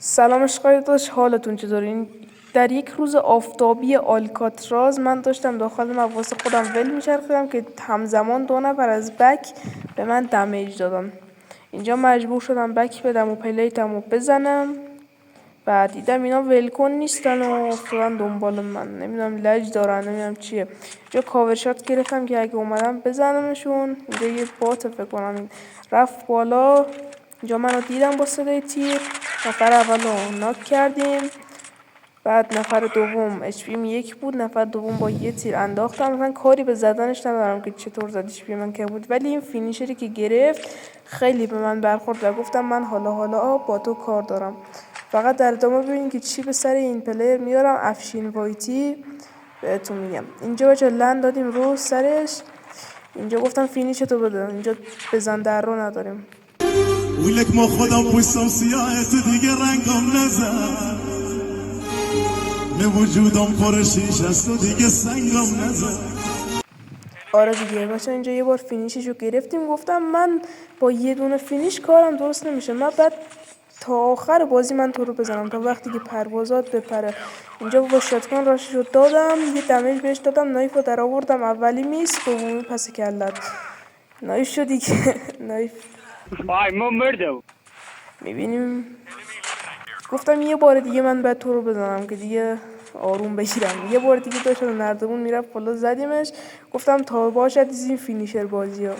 سلام اشقای داشت، حالتون چطورین؟ در یک روز آفتابی آلکاتراز من داشتم داخل مواس خودم ول میچرخیدم که همزمان 2 نفر از بک به من دمیج دادن. اینجا مجبور شدم بک بدم و پلیتم رو بزنم و دیدم اینا ولکن نیستن و افتادن دنبال من. نمیدونم لج دارن، نمیدونم چیه. اینجا کاورشات گرفتم که اگه اومدم بزنمشون. اینجا یه بات فکر کنم این رفت بالا. اینجا منو دیدم با صدای تیر. نفر اول رو ناک کردیم، بعد نفر دوم اچ پی 1 بود، نفر دوم با یه تیر انداختم. مثلا کاری به زدنش ندارم که چطور زد، اچ پی من که بود، ولی این فینیشری که گرفت خیلی به من برخورد و گفتم من حالا با تو کار دارم. فقط در ادامه ببینید که چی به سر این پلیر میارم. افشین وایتی بهتون میگم. اینجا بچه لند دادیم رو سرش. اینجا گفتم فینیش تو بده، اینجا بزن در رو نداریم. ویلک ما خودم پشتم سیاه تو دیگه رنگم نزن، به وجودم پر شیش است و دیگه سنگم نزن. آره دیگه بچه اینجا یه بار فینیششو گرفتیم. گفتم من با یه دونه فینیش کارم درست نمیشه، من بعد تا آخر بازی من تو رو بزنم تا وقتی که پروازات بپره. اینجا با شاتگان راششو دادم، یه دمیج بهش دادم، نایف رو در آوردم، اولی میس، دومی پس کلت. نایف شد دیگه. نایف میبینیم. گفتم یه بار دیگه من باید تو رو بزنم که دیگه آروم بگیرم. یه بار دیگه داشت نردمون میرفت بالا، زدیمش. گفتم تا باشد این فینیشر بازی ها.